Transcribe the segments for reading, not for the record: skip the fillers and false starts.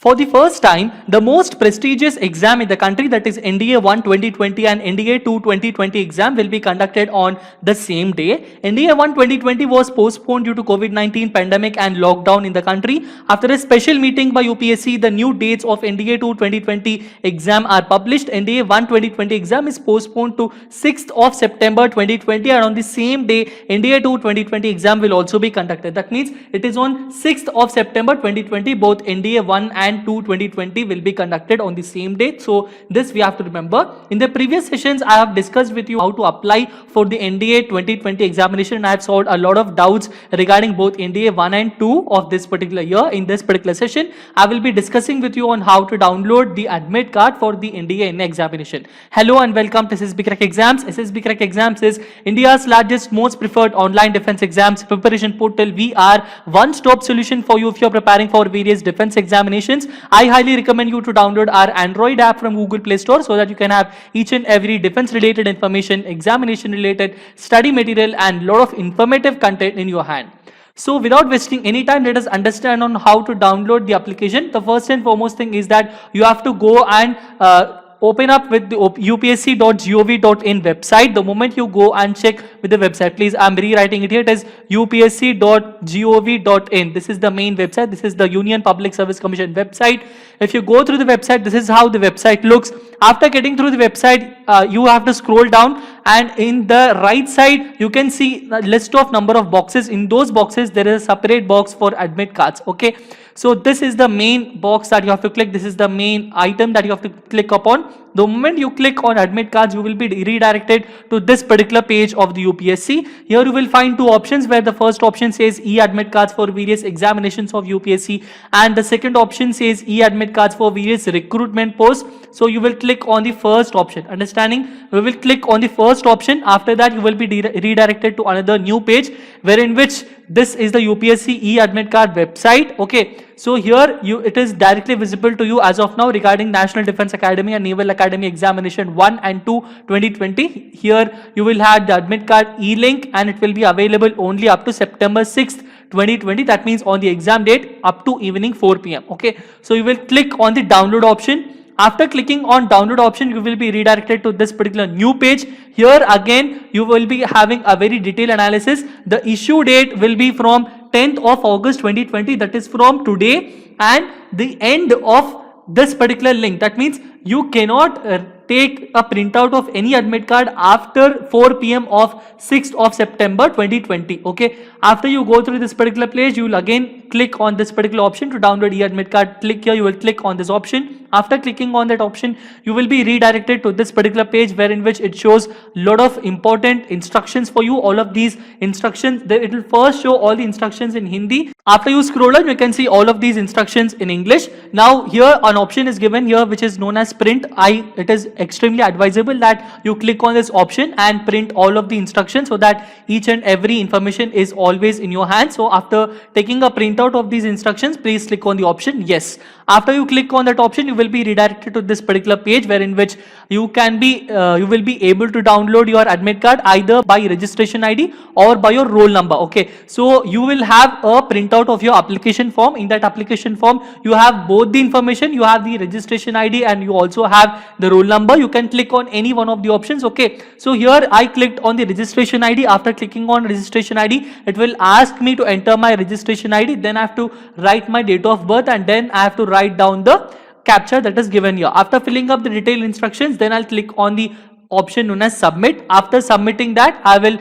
For the first time, the most prestigious exam in the country, that is NDA 1 2020 and NDA 2 2020 exam, will be conducted on the same day. NDA 1 2020 was postponed due to COVID-19 pandemic and lockdown in the country. After a special meeting by UPSC, the new dates of NDA 2 2020 exam are published. NDA 1 2020 exam is postponed to 6th of September 2020, and on the same day, NDA 2 2020 exam will also be conducted. That means it is on 6th of September 2020, both NDA 1 and 2 2020 will be conducted on the same date. So this we have to remember. In the previous sessions, I have discussed with you how to apply for the NDA 2020 examination, and I have solved a lot of doubts regarding both NDA 1 and 2 of this particular year. In this particular session, I will be discussing with you on how to download the admit card for the NDA examination. Hello and welcome to SSB Crack Exams. SSB Crack Exams is India's largest, most preferred online defense exams preparation portal. We are one-stop solution for you if you are preparing for various defense examinations. I highly recommend you to download our Android app from Google Play Store so that you can have each and every defense related information, examination related study material and lot of informative content in your hand. So without wasting any time, let us understand on how to download the application. The first and foremost thing is that you have to go and open up with the upsc.gov.in website. The moment you go and check with the website, please, I'm rewriting it here. It is upsc.gov.in. This is the main website. This is the Union Public Service Commission website. If you go through the website, this is how the website looks. After getting through the website, you have to scroll down, and in the right side, you can see a list of number of boxes. In those boxes, there is a separate box for admit cards. Okay. So this is the main box that you have to click. This is the main item that you have to click upon. The moment you click on admit cards, you will be redirected to this particular page of the UPSC. Here you will find two options, where the first option says e-admit cards for various examinations of UPSC, and the second option says e-admit cards for various recruitment posts. So you will click on the first option. Understanding? We will click on the first option. After that, you will be redirected to another new page, wherein which this is the UPSC e-admit card website. Okay. So here it is directly visible to you as of now regarding National Defence Academy and Naval Academy Examination 1 and 2 2020. Here you will have the admit card e-link, and it will be available only up to September 6th 2020. That means on the exam date up to evening 4 p.m. Okay. So you will click on the download option. After clicking on download option, you will be redirected to this particular new page. Here again, you will be having a very detailed analysis. The issue date will be from 10th of August 2020, that is from today, and the end of this particular link. That means you cannot take a printout of any admit card after 4 p.m. of 6th of September 2020. Okay. After you go through this particular page, you will again click on this particular option to download e-admit card. Click here, you will click on this option. After clicking on that option, you will be redirected to this particular page, wherein which it shows lot of important instructions for you. All of these instructions, it will first show all the instructions in Hindi. After you scroll down, you can see all of these instructions in English. Now here an option is given here which is known as print. It is extremely advisable that you click on this option and print all of the instructions so that each and every information is always in your hand. So after taking a printout of these instructions, please click on the option yes. After you click on that option, you will be redirected to this particular page, wherein which you will be able to download your admit card either by registration ID or by your roll number. Okay. So you will have a printout of your application form. In that application form, you have both the information. You have the registration ID and you also have the roll number. You can click on any one of the options. Okay. So here I clicked on the registration ID. After clicking on registration ID, it will ask me to enter my registration ID. Then I have to write my date of birth, and then I have to write down the captcha that is given here. After filling up the detailed instructions, then I'll click on the option known as submit. After submitting that, I will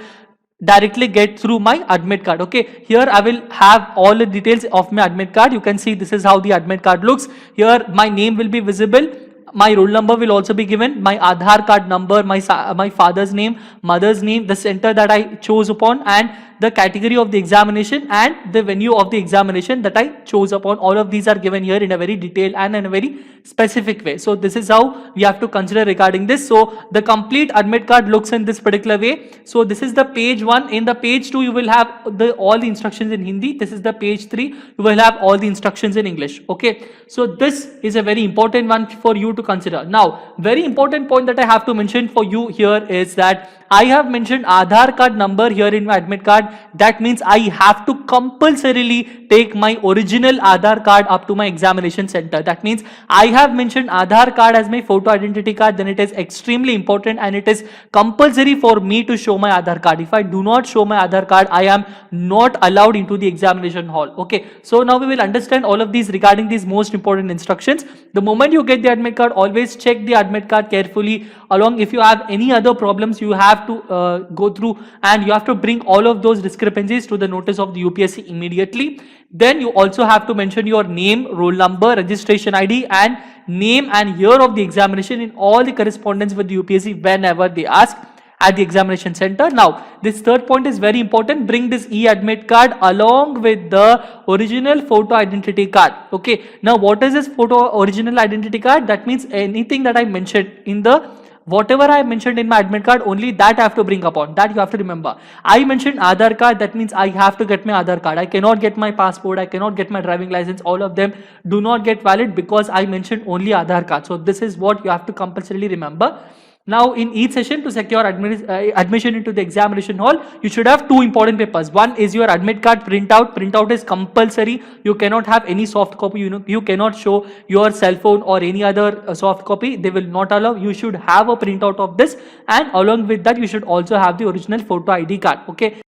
directly get through my admit card. Okay. Here I will have all the details of my admit card. You can see this is how the admit card looks. Here my name will be visible. My roll number will also be given, my Aadhaar card number, my father's name, mother's name, the center that I chose upon, and the category of the examination and the venue of the examination that I chose upon. All of these are given here in a very detailed and in a very specific way. So this is how we have to consider regarding this. So the complete admit card looks in this particular way. So this is the page 1. In the page 2, you will have all the instructions in Hindi. This is the page 3. You will have all the instructions in English. Okay. So this is a very important one for you to consider. Now, very important point that I have to mention for you here is that I have mentioned Aadhaar card number here in my admit card. that means I have to compulsorily take my original Aadhaar card up to my examination center. That means I have mentioned Aadhaar card as my photo identity card, then it is extremely important and it is compulsory for me to show my Aadhaar card. If I do not show my Aadhaar card, I am not allowed into the examination hall. Okay, so now we will understand all of these regarding these most important instructions. The moment you get the admit card, always check the admit card carefully. Along, if you have any other problems, you have to go through and you have to bring all of those discrepancies to the notice of the UPSC immediately. Then you also have to mention your name, roll number, registration ID and name and year of the examination in all the correspondence with the UPSC whenever they ask at the examination center. Now, this third point is very important. Bring this e-admit card along with the original photo identity card. Okay. Now, what is this photo original identity card? That means anything that I mentioned in the whatever I mentioned in my admit card, only that I have to bring upon. That you have to remember. I mentioned Aadhaar card. That means I have to get my Aadhaar card. I cannot get my passport. I cannot get my driving license. All of them do not get valid because I mentioned only Aadhaar card. So this is what you have to compulsorily remember. Now, in each session, to secure admission into the examination hall, you should have two important papers. One is your admit card printout. Printout is compulsory. You cannot have any soft copy. You cannot show your cell phone or any other soft copy. They will not allow. You should have a printout of this, and along with that, you should also have the original photo ID card. Okay.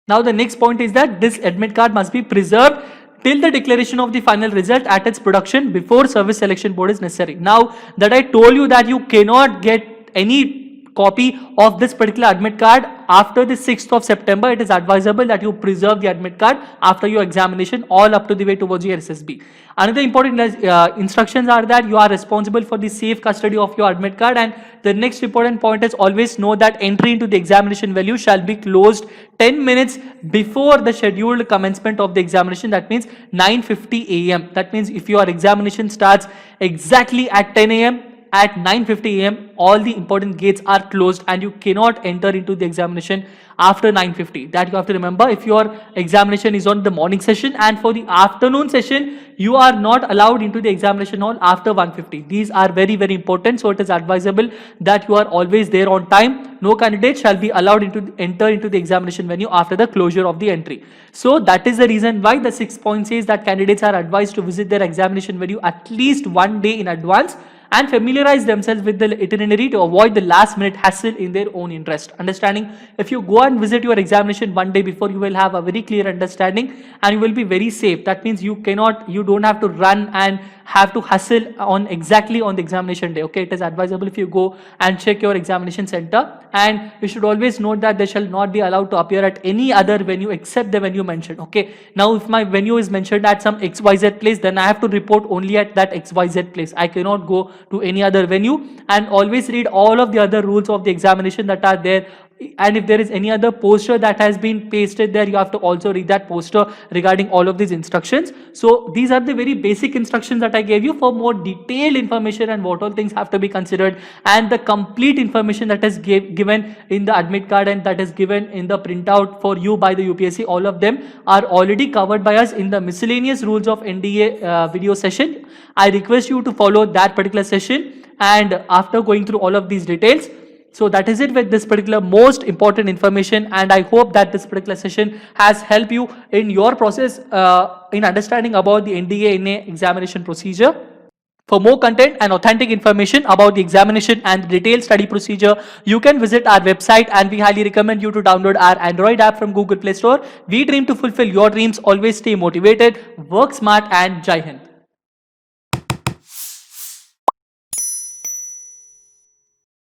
Now, the next point is that this admit card must be preserved till the declaration of the final result at its production before service selection board is necessary. Now that I told you that you cannot get any copy of this particular admit card after the 6th of September, it is advisable that you preserve the admit card after your examination all up to the way towards your SSB. Another important instructions are that you are responsible for the safe custody of your admit card, and the next important point is always know that entry into the examination venue shall be closed 10 minutes before the scheduled commencement of the examination. That means 9:50 AM. That means if your examination starts exactly at 10 AM, at 9:50 AM, all the important gates are closed and you cannot enter into the examination after 9:50. That you have to remember. If your examination is on the morning session, and for the afternoon session, you are not allowed into the examination hall after 1:50. These are very, very important. So it is advisable that you are always there on time. No candidate shall be allowed to enter into the examination venue after the closure of the entry. So that is the reason why the 6th point says that candidates are advised to visit their examination venue at least one day in advance and familiarize themselves with the itinerary to avoid the last minute hassle in their own interest. Understanding, if you go and visit your examination one day before, you will have a very clear understanding and you will be very safe. That means you don't have to run and have to hustle on exactly on the examination day. Okay, it is advisable if you go and check your examination center, and you should always note that they shall not be allowed to appear at any other venue except the venue mentioned. Okay, now if my venue is mentioned at some XYZ place, then I have to report only at that XYZ place. I cannot go to any other venue, and always read all of the other rules of the examination that are there. And if there is any other poster that has been pasted there, you have to also read that poster regarding all of these instructions. So these are the very basic instructions that I gave you. For more detailed information and what all things have to be considered, and the complete information that is given in the admit card and that is given in the printout for you by the UPSC, all of them are already covered by us in the miscellaneous rules of NDA video session. I request you to follow that particular session, and after going through all of these details. So that is it with this particular most important information, and I hope that this particular session has helped you in your process in understanding about the NDA NA examination procedure. For more content and authentic information about the examination and the detailed study procedure, you can visit our website, and we highly recommend you to download our Android app from Google Play Store. We dream to fulfill your dreams. Always stay motivated, work smart, and Jai Hind.